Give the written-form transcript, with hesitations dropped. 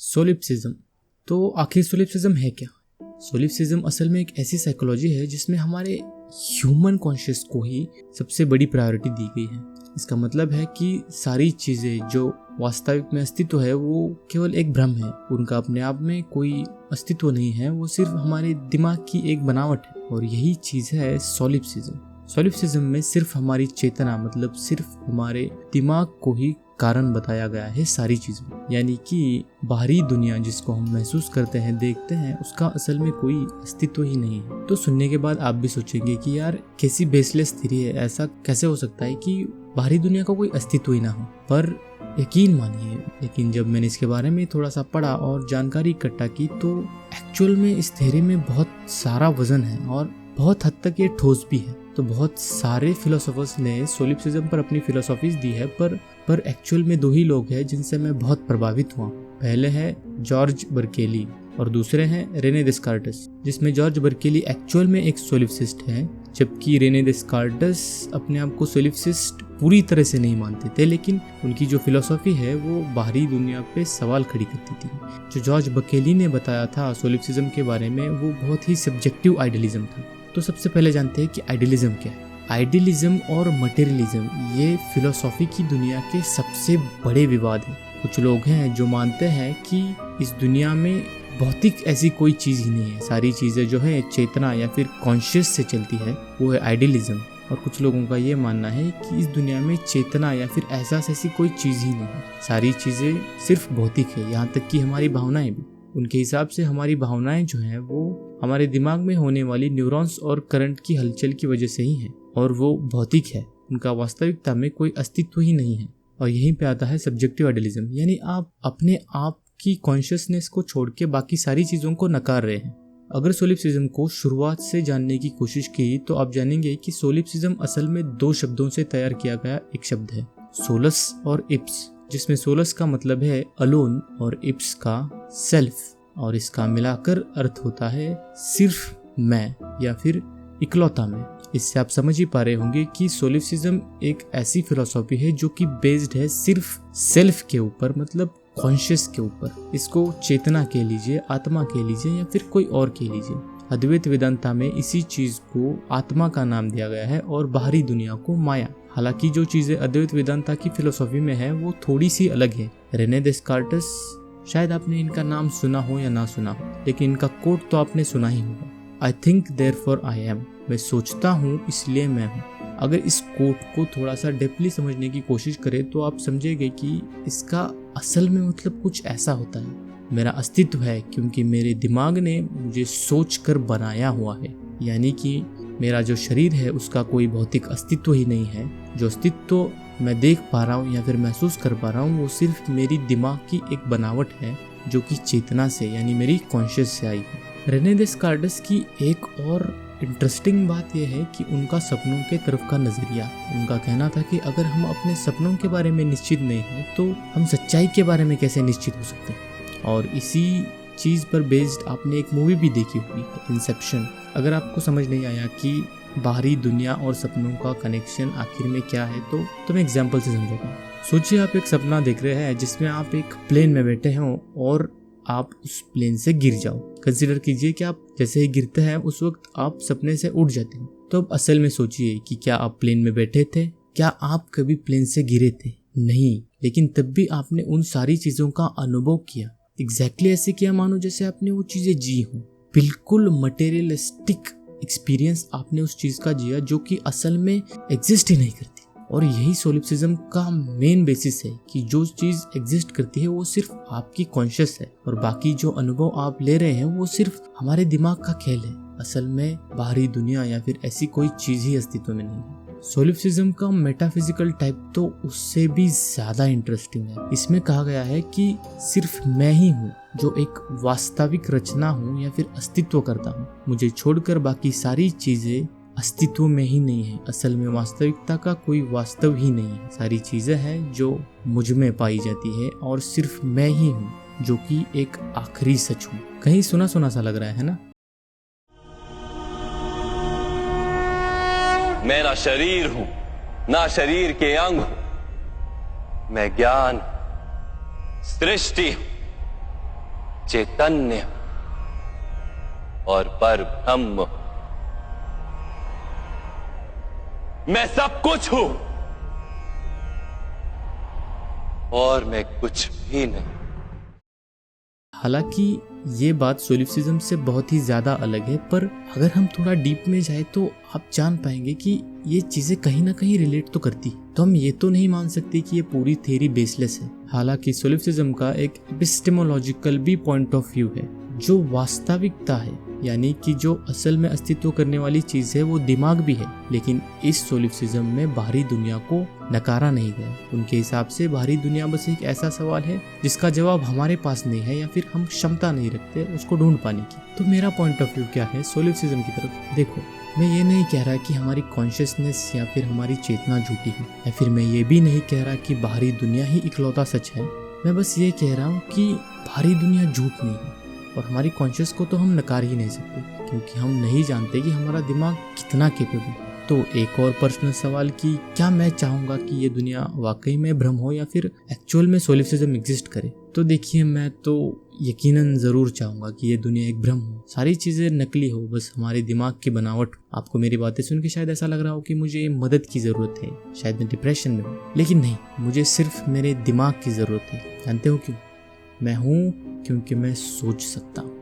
सोलिप्सिज्म। तो आखिर सोलिप्सिज्म है क्या? सोलिप्सिज्म असल में एक ऐसी साइकोलॉजी है जिसमें हमारे ह्यूमन कॉन्शियस को ही सबसे बड़ी प्रायोरिटी दी गई है। इसका मतलब है कि सारी चीज़ें जो वास्तविक में अस्तित्व है वो केवल एक भ्रम है, उनका अपने आप में कोई अस्तित्व नहीं है, वो सिर्फ हमारे दिमाग की एक बनावट है। और यही चीज़ है सोलिप्सिज्म। सोलिप्सिज्म में सिर्फ हमारी चेतना, मतलब सिर्फ हमारे दिमाग को ही कारण बताया गया है सारी चीज़ों, यानी कि बाहरी दुनिया जिसको हम महसूस करते हैं, देखते हैं, उसका असल में कोई अस्तित्व ही नहीं है। तो सुनने के बाद आप भी सोचेंगे कि यार कैसी बेसलेस थ्योरी है, ऐसा कैसे हो सकता है कि बाहरी दुनिया का कोई अस्तित्व ही ना हो। पर यकीन मानिए, लेकिन जब मैंने इसके बारे में थोड़ा सा पढ़ा और जानकारी इकट्ठा की तो एक्चुअल में इस थ्योरी में बहुत सारा वजन है और बहुत हद तक ये ठोस भी है। तो बहुत सारे फिलोसोफर्स ने सोलिप्सिज्म पर अपनी फिलोसॉफीज दी है, पर एक्चुअल में दो ही लोग हैं जिनसे मैं बहुत प्रभावित हुआ। पहले है जॉर्ज बर्केली और दूसरे हैं रेने डेस्कार्टेस, जिसमें जॉर्ज बर्केली एक्चुअल में एक सोलिप्सिस्ट है, जबकि रेने डेस्कार्टेस अपने आप को सोलिप्सिस्ट पूरी तरह से नहीं मानते थे, लेकिन उनकी जो फिलोसॉफी है वो बाहरी दुनिया पे सवाल खड़ी करती थी। जो जॉर्ज बर्केली ने बताया था सोलिप्सिज्म के बारे में, वो बहुत ही सब्जेक्टिव आइडियलिज्म था। तो सबसे पहले जानते हैं कि आइडियलिज्म क्या है। आइडियलिज्म और मटेरियलिज्म ये फिलोसॉफी की दुनिया के सबसे बड़े विवाद हैं। कुछ लोग हैं जो मानते हैं कि इस दुनिया में भौतिक ऐसी कोई चीज़ ही नहीं है, सारी चीज़ें जो है चेतना या फिर कॉन्शियस से चलती है, वो है आइडियलिज्म। और कुछ लोगों का ये मानना है कि इस दुनिया में चेतना या फिर एहसास ऐसी कोई चीज़ ही नहीं है, सारी चीज़ें सिर्फ भौतिक है, यहाँ तक कि हमारी भावनाएं भी। उनके हिसाब से हमारी भावनाएं जो हैं वो हमारे दिमाग में होने वाली न्यूरॉन्स और करंट की हलचल की वजह से ही है और वो भौतिक है, उनका वास्तविकता में कोई अस्तित्व ही नहीं है। और यहीं पे आता है सब्जेक्टिव आइडियलिज्म, यानी आप अपने आप की कॉन्शियसनेस को छोड़ के बाकी सारी चीज़ों को नकार रहे हैं। अगर सोलिप्सिज्म को शुरुआत से जानने की कोशिश की तो आप जानेंगे कि सोलिप्सिज्म असल में दो शब्दों से तैयार किया गया एक शब्द है, सोलस और इप्स, जिसमें सोलस का मतलब है अलोन और इप्स का सेल्फ, और इसका मिलाकर अर्थ होता है सिर्फ मैं या फिर इकलौता मैं। इससे आप समझ ही पा रहे होंगे कि सोलिप्सिज्म एक ऐसी फिलोसॉफी है जो कि बेस्ड है सिर्फ सेल्फ के ऊपर, मतलब कॉन्शियस के ऊपर। इसको चेतना कह लीजिए, आत्मा कह लीजिए या फिर कोई और कह लीजिए। अद्वैत वेदांता में इसी चीज को आत्मा का नाम दिया गया है और बाहरी दुनिया को माया। हालांकि जो चीजें अद्वैत वेदांता की फिलोसॉफी में है वो थोड़ी सी अलग है। रेने डेस्कार्टेस, शायद आपने इनका नाम सुना हो या ना सुना हो, लेकिन इनका कोट तो आपने सुना ही होगा, I think therefore I am, मैं सोचता हूँ इसलिए मैं हूँ। अगर इस कोट को थोड़ा सा डीपली समझने की कोशिश करें तो आप समझेंगे कि इसका असल में मतलब कुछ ऐसा होता है, मेरा अस्तित्व है क्योंकि मेरे दिमाग ने मुझे सोच कर बनाया हुआ है, यानी कि मेरा जो शरीर है उसका कोई भौतिक अस्तित्व ही नहीं है। जो अस्तित्व मैं देख पा रहा हूँ या फिर महसूस कर पा रहा हूँ वो सिर्फ मेरी दिमाग की एक बनावट है जो कि चेतना से यानी मेरी कॉन्शियस से आई है। रेने डेस्कार्टेस की एक और इंटरेस्टिंग बात यह है कि उनका सपनों के तरफ का नजरिया। उनका कहना था कि अगर हम अपने सपनों के बारे में निश्चित नहीं हैं तो हम सच्चाई के बारे में कैसे निश्चित हो सकते हैं। और इसी चीज़ पर बेस्ड आपने एक मूवी भी देखी हुई है, इंसेप्शन। अगर आपको समझ नहीं आया कि बाहरी दुनिया और सपनों का कनेक्शन आखिर में क्या है तो मैं एग्जाम्पल से समझाता हूँ। सोचिए आप एक सपना देख रहे हैं जिसमें आप एक प्लेन में बैठे हों और आप उस प्लेन से गिर जाओ। कंसीडर कीजिए कि आप जैसे ही गिरते हैं उस वक्त आप सपने से उठ जाते हैं। तो अब असल में सोचिए कि क्या आप प्लेन में बैठे थे? क्या आप कभी प्लेन से गिरे थे? नहीं, लेकिन तब भी आपने उन सारी चीजों का अनुभव किया। एग्जैक्टली ऐसे किया मानो जैसे आपने वो चीजें जी हों। बिल्कुल मटेरियलिस्टिक एक्सपीरियंस आपने उस चीज का जिया जो कि असल में एग्जिस्ट ही नहीं करती। और यही सोलिप्सिज्म का मेन बेसिस है कि जो चीज एग्जिस्ट करती है वो सिर्फ आपकी कॉन्शियस है और बाकी जो अनुभव आप ले रहे हैं वो सिर्फ हमारे दिमाग का खेल है। असल में बाहरी दुनिया या फिर ऐसी कोई चीज ही अस्तित्व में नहीं है। सोलिप्सिज्म का मेटाफिजिकल टाइप तो उससे भी ज्यादा इंटरेस्टिंग है। इसमें कहा गया है कि सिर्फ मैं ही हूँ जो एक वास्तविक रचना हूँ या फिर अस्तित्व करता हूँ। मुझे छोड़कर बाकी सारी चीजें अस्तित्व में ही नहीं है। असल में वास्तविकता का कोई वास्तव ही नहीं है। सारी चीजें हैं जो मुझ में पाई जाती है और सिर्फ मैं ही हूँ जो कि एक आखिरी सच हूँ। कहीं सुना सुना सा लग रहा है ना? मैं ना शरीर हूं ना शरीर के अंग हूं, मैं ज्ञान, सृष्टि हूं, चैतन्य और पर ब्रह्म। मैं सब कुछ हूं और मैं कुछ भी नहीं। हालांकि ये बात सोलिफिज्म से बहुत ही ज़्यादा अलग है, पर अगर हम थोड़ा डीप में जाए तो आप जान पाएंगे कि ये चीज़ें कहीं ना कहीं रिलेट तो करती। तो हम ये तो नहीं मान सकते कि ये पूरी थ्योरी बेसलेस है। हालांकि सोलिफिज्म का एक एपिस्टेमोलॉजिकल भी पॉइंट ऑफ व्यू है, जो वास्तविकता है, यानी कि जो असल में अस्तित्व करने वाली चीज़ है वो दिमाग भी है। लेकिन इस सोलिफिज्म में बाहरी दुनिया को नकारा नहीं गया। उनके हिसाब से बाहरी दुनिया बस एक ऐसा सवाल है जिसका जवाब हमारे पास नहीं है, या फिर हम क्षमता नहीं रखते उसको ढूंढ पाने की। तो मेरा पॉइंट ऑफ व्यू क्या है सोलिफिज्म की तरफ? देखो, मैं ये नहीं कह रहा कि हमारी कॉन्शियसनेस या फिर हमारी चेतना झूठी है, या फिर मैं ये भी नहीं कह रहा कि बाहरी दुनिया ही इकलौता सच है। मैं बस ये कह रहा हूँ कि बाहरी दुनिया झूठ नहीं है, और हमारी कॉन्शियस को तो हम नकार ही नहीं सकते, क्योंकि हम नहीं जानते कि हमारा दिमाग कितना कैपेबल है। तो एक और पर्सनल सवाल कि क्या मैं चाहूँगा कि ये दुनिया वाकई में भ्रम हो या फिर एक्चुअल में सोलिफिज्म एग्जिस्ट करे? तो देखिए, मैं तो यकीनन ज़रूर चाहूँगा कि ये दुनिया एक भ्रम हो, सारी चीज़ें नकली हो, बस हमारे दिमाग की बनावट। आपको मेरी बातें सुन के शायद ऐसा लग रहा हो कि मुझे मदद की ज़रूरत है, शायद मैं डिप्रेशन में हूँ, लेकिन नहीं, मुझे सिर्फ मेरे दिमाग की ज़रूरत है। जानते हो क्यों? मैं हूँ क्योंकि मैं सोच सकता हूँ।